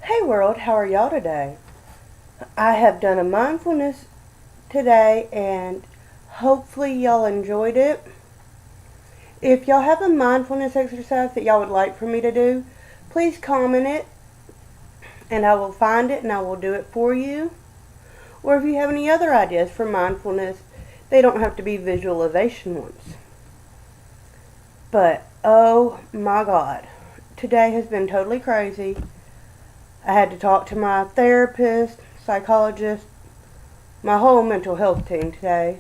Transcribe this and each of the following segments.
Hey world, how are y'all today? I have done a mindfulness today and hopefully y'all enjoyed it. If y'all have a mindfulness exercise that y'all would like for me to do, please comment it and I will find it and I will do it for you. Or if you have any other ideas for mindfulness, they don't have to be visualization ones. But oh my god, today has been totally crazy. I had to talk to my therapist, psychologist, my whole mental health team today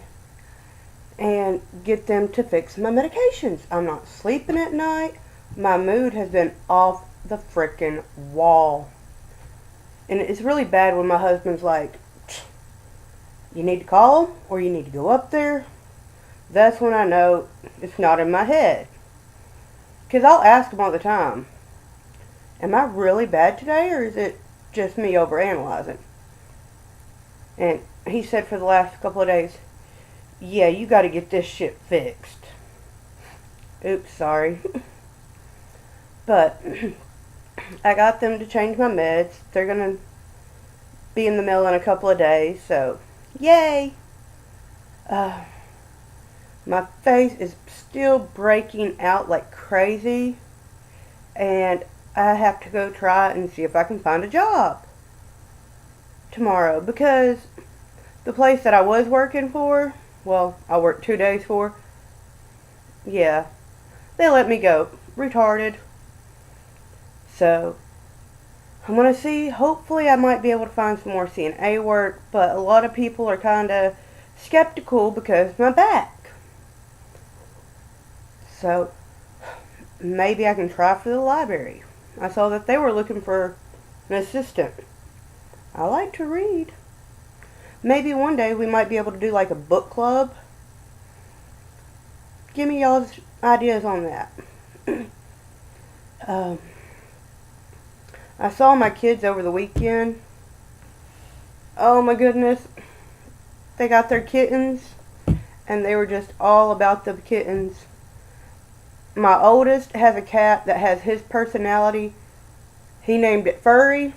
and get them to fix my medications. I'm not sleeping at night. My mood has been off the frickin' wall. And it's really bad when my husband's like, you need to call him or you need to go up there. That's when I know it's not in my head. Because I'll ask him all the time, am I really bad today or is it just me overanalyzing? And he said for the last couple of days, yeah, you gotta get this shit fixed. Oops, sorry. But I got them to change my meds. They're gonna be in the mail in a couple of days, so yay! My face is still breaking out like crazy, and I have to go try and see if I can find a job tomorrow because the place that I was working for, well, I worked 2 days for, yeah, they let me go. Retarded. So, I'm going to see, hopefully I might be able to find some more CNA work, but a lot of people are kind of skeptical because of my back. So, maybe I can try for the library. I saw that they were looking for an assistant. I like to read. Maybe one day we might be able to do like a book club. Give me y'all's ideas on that. I saw my kids over the weekend. Oh my goodness. They got their kittens and they were just all about the kittens. My oldest has a cat that has his personality. He named it Furry.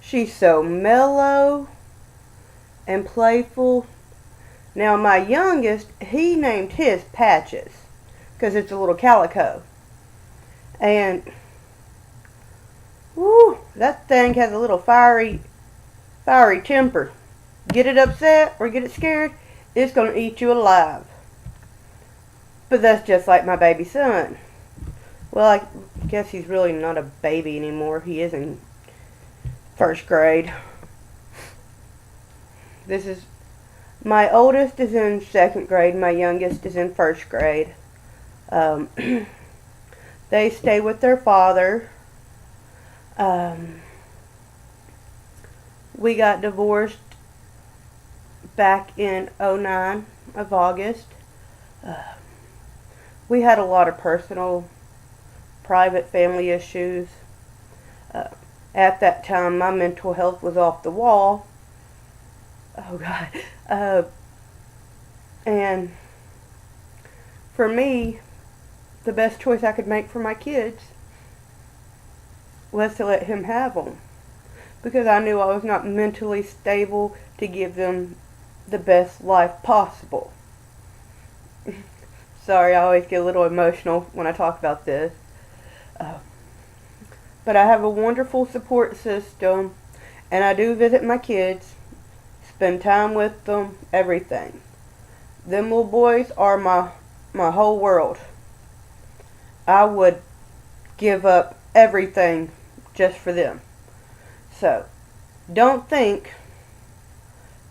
She's so mellow and playful. Now my youngest, he named his Patches because it's a little calico. And whoo, that thing has a little fiery temper. Get it upset or get it scared, it's going to eat you alive. But that's just like my baby son. Well, I guess he's really not a baby anymore. He is in first grade. My oldest is in second grade. My youngest is in first grade. They stay with their father. We got divorced back in '09 of August. We had a lot of personal, private family issues. At that time, my mental health was off the wall. Oh, God. And for me, the best choice I could make for my kids was to let him have them. Because I knew I was not mentally stable to give them the best life possible. Sorry, I always get a little emotional when I talk about this. But I have a wonderful support system, and I do visit my kids, spend time with them, everything. Them little boys are my whole world. I would give up everything just for them. So, don't think,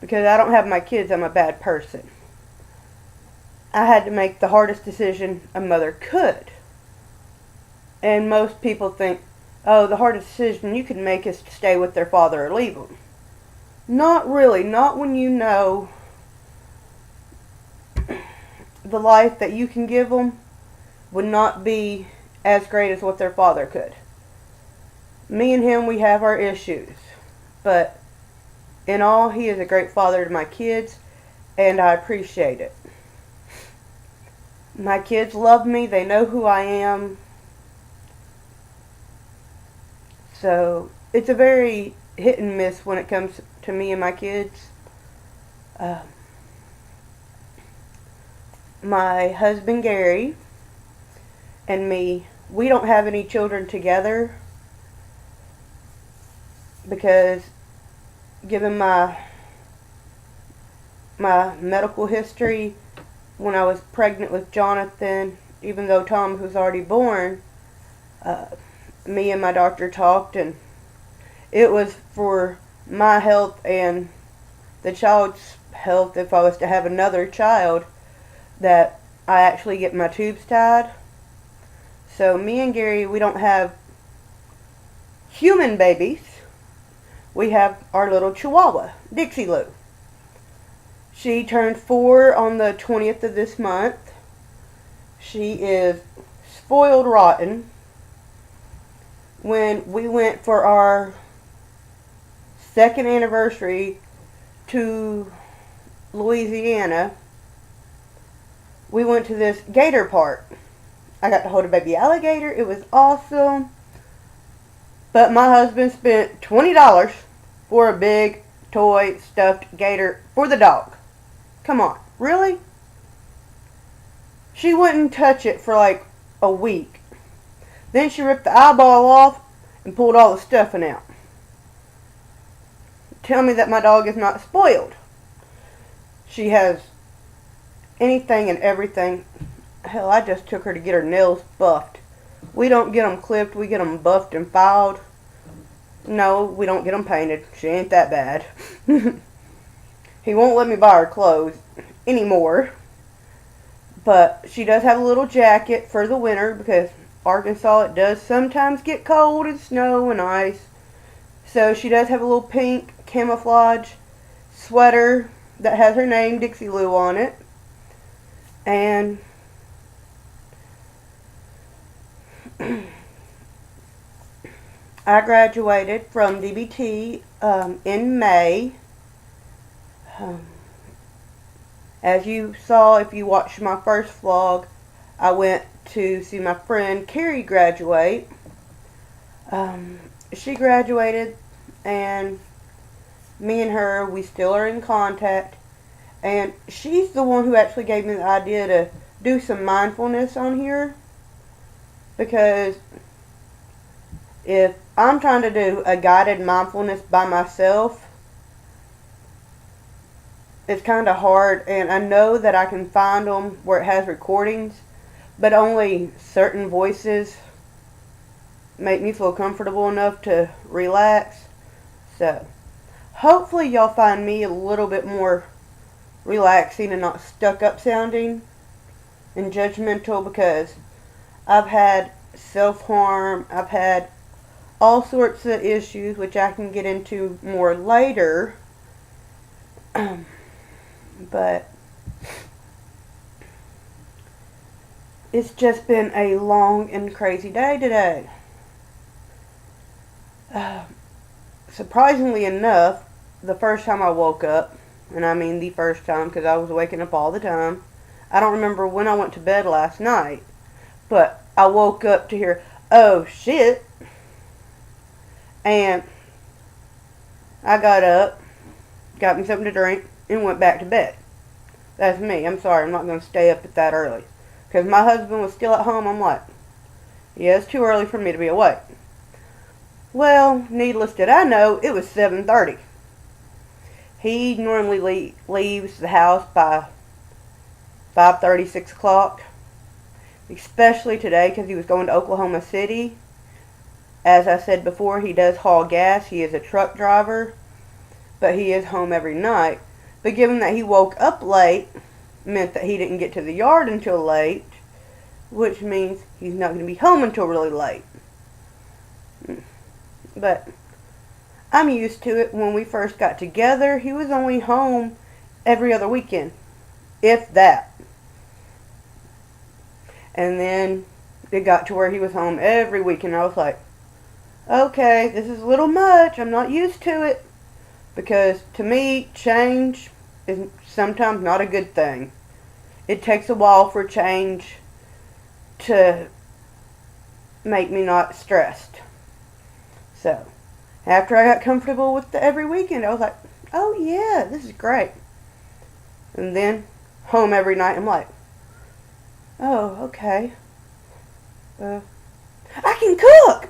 because I don't have my kids, I'm a bad person. I had to make the hardest decision a mother could. And most people think, oh, the hardest decision you can make is to stay with their father or leave them. Not really. Not when you know the life that you can give them would not be as great as what their father could. Me and him, we have our issues. But in all, he is a great father to my kids, and I appreciate it. My kids love me. They know who I am. So it's a very hit and miss when it comes to me and my kids. Uh, my husband Gary and me, we don't have any children together because given my medical history when I was pregnant with Jonathan, even though Tom was already born, me and my doctor talked, and it was for my health and the child's health, if I was to have another child, that I actually get my tubes tied. So me and Gary, we don't have human babies. We have our little Chihuahua, Dixie Lou. She turned 4 on the 20th of this month. She is spoiled rotten. When we went for our second anniversary to Louisiana, we went to this gator park. I got to hold a baby alligator. It was awesome. But my husband spent $20 for a big toy stuffed gator for the dog. Come on, really? She wouldn't touch it for like a week. Then she ripped the eyeball off and pulled all the stuffing out. Tell me that my dog is not spoiled. She has anything and everything. Hell, I just took her to get her nails buffed. We don't get them clipped, we get them buffed and filed. No, we don't get them painted. She ain't that bad. He won't let me buy her clothes anymore. But she does have a little jacket for the winter because Arkansas, it does sometimes get cold and snow and ice. So she does have a little pink camouflage sweater that has her name, Dixie Lou, on it. And I graduated from DBT in May. As you saw, if you watched my first vlog, I went to see my friend Carrie graduate. She graduated, and me and her, we still are in contact. And she's the one who actually gave me the idea to do some mindfulness on here. Because if I'm trying to do a guided mindfulness by myself, it's kind of hard, and I know that I can find them where it has recordings, but only certain voices make me feel comfortable enough to relax. So hopefully y'all find me a little bit more relaxing and not stuck up sounding and judgmental, because I've had self-harm, I've had all sorts of issues which I can get into more later. But it's just been a long and crazy day today. Surprisingly enough, the first time I woke up, and I mean the first time because I was waking up all the time, I don't remember when I went to bed last night, but I woke up to hear, oh shit, and I got up, got me something to drink, and went back to bed. That's me. I'm sorry. I'm not going to stay up at that early. Because my husband was still at home. I'm like, yeah, it's too early for me to be awake. Well, needless that I know, it was 7:30. He normally leaves the house by 5:30, 6 o'clock. Especially today because he was going to Oklahoma City. As I said before, he does haul gas. He is a truck driver. But he is home every night. But given that he woke up late, meant that he didn't get to the yard until late, which means he's not going to be home until really late. But I'm used to it. When we first got together, he was only home every other weekend, if that. And then it got to where he was home every weekend. I was like, okay, this is a little much. I'm not used to it. Because to me, change is sometimes not a good thing. It takes a while for change to make me not stressed. So, After I got comfortable with the every weekend, I was like, oh yeah, this is great. And then home every night, I'm like, oh, okay. I can cook!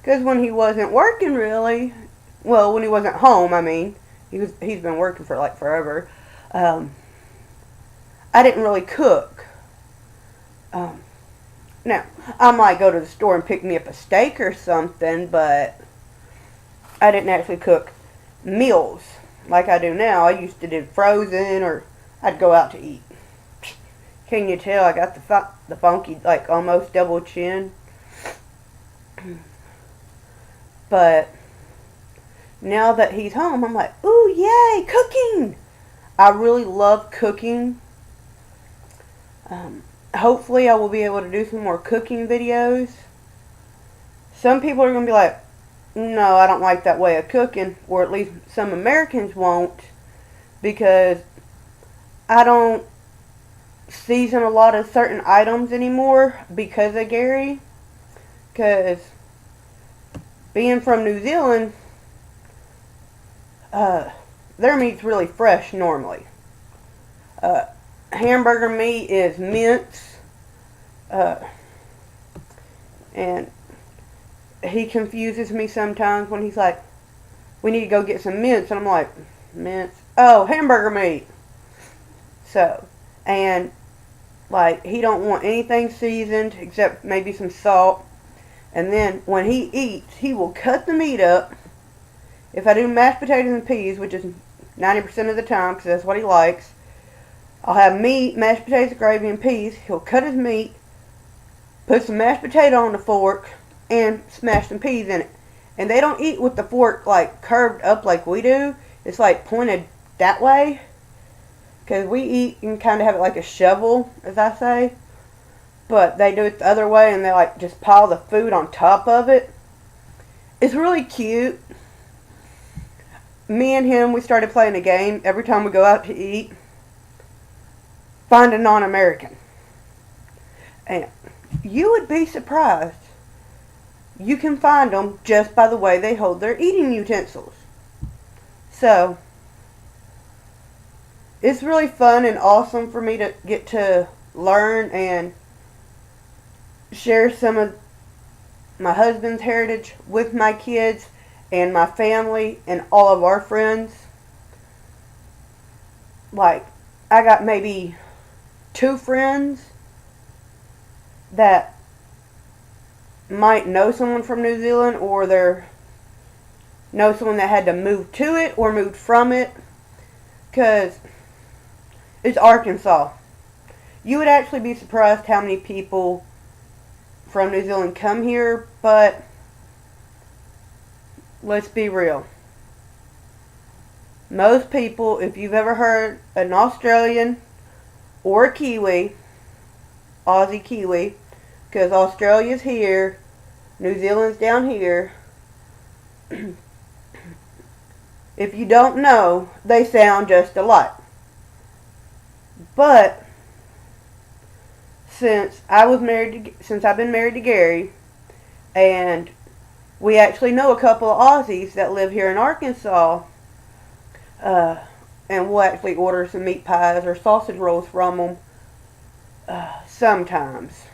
Because when he wasn't working really, well, when he wasn't home, I mean, he's been working for like forever. I didn't really cook. Now, I might go to the store and pick me up a steak or something, but I didn't actually cook meals like I do now. I used to do frozen, or I'd go out to eat. Can you tell I got the funky, like almost double chin? But now that he's home, I'm like, ooh, yay, cooking! I really love cooking. Hopefully I will be able to do some more cooking videos. Some people are going to be like, no, I don't like that way of cooking, or at least some Americans won't, because I don't season a lot of certain items anymore because of Gary. Because being from New Zealand, their meat's really fresh normally. Hamburger meat is mince, and he confuses me sometimes when he's like, we need to go get some mince, and I'm like, mince? Oh, hamburger meat. So, and like, he don't want anything seasoned except maybe some salt. And then when he eats, he will cut the meat up. If I do mashed potatoes and peas, which is 90% of the time because that's what he likes, I'll have meat, mashed potatoes, gravy, and peas. He'll cut his meat, put some mashed potato on the fork, and smash some peas in it. And they don't eat with the fork like curved up like we do. It's like pointed that way. Because we eat and kind of have it like a shovel, as I say. But they do it the other way, and they like just pile the food on top of it. It's really cute. Me and him, we started playing a game every time we go out to eat. Find a non-American. And you would be surprised. You can find them just by the way they hold their eating utensils. So, it's really fun and awesome for me to get to learn and share some of my husband's heritage with my kids and my family and all of our friends. Like, I got maybe 2 friends that might know someone from New Zealand, or know someone that had to move to it or moved from it, because it's Arkansas. You would actually be surprised how many people from New Zealand come here, but let's be real. Most people, if you've ever heard an Australian or a Kiwi, Aussie Kiwi, because Australia's here, New Zealand's down here. If you don't know, they sound just alike. But since I've been married to Gary, and we actually know a couple of Aussies that live here in Arkansas, and we'll actually order some meat pies or sausage rolls from them sometimes.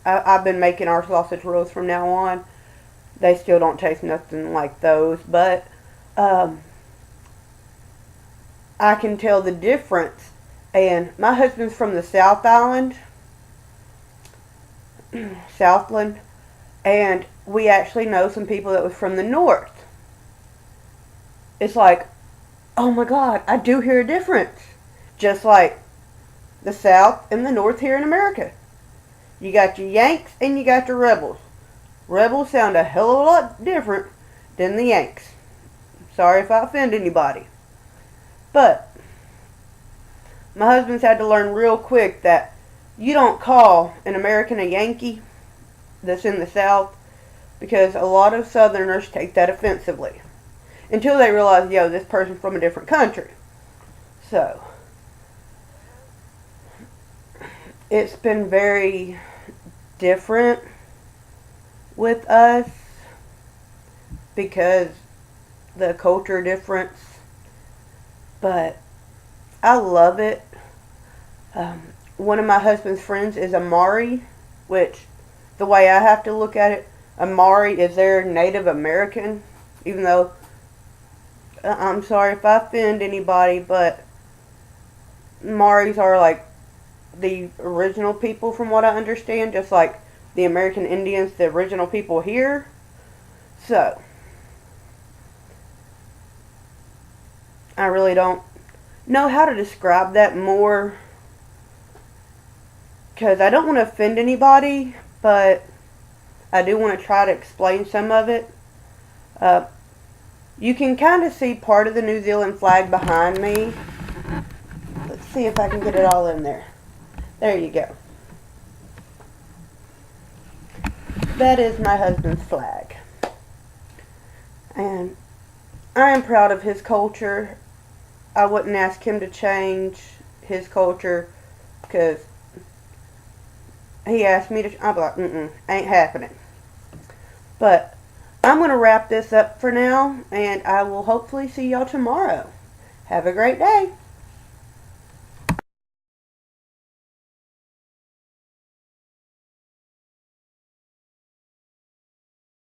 I've been making our sausage rolls from now on. They still don't taste nothing like those, but I can tell the difference. And my husband's from the South Island, Southland, and we actually know some people that was from the North. It's like, oh my God, I do hear a difference. Just like the South and the North here in America. You got your Yanks and you got your Rebels. Rebels sound a hell of a lot different than the Yanks. Sorry if I offend anybody. But my husband's had to learn real quick that you don't call an American a Yankee that's in the South, because a lot of Southerners take that offensively until they realize, yo, this person's from a different country. So, it's been very different with us. because the culture difference, but I love it. One of my husband's friends is a Maori, which the way I have to look at it, a Maori is their Native American, even though I'm sorry if I offend anybody, but Maoris are like the original people from what I understand, just like the American Indians, the original people here. So, I really don't know how to describe that more because I don't want to offend anybody, but I do want to try to explain some of it. You can kind of see part of the New Zealand flag behind me. Let's see if I can get it all in there. There you go. That is my husband's flag. And I am proud of his culture. I wouldn't ask him to change his culture because he asked me to. I'm like, ain't happening. But I'm going to wrap this up for now, and I will hopefully see y'all tomorrow. Have a great day.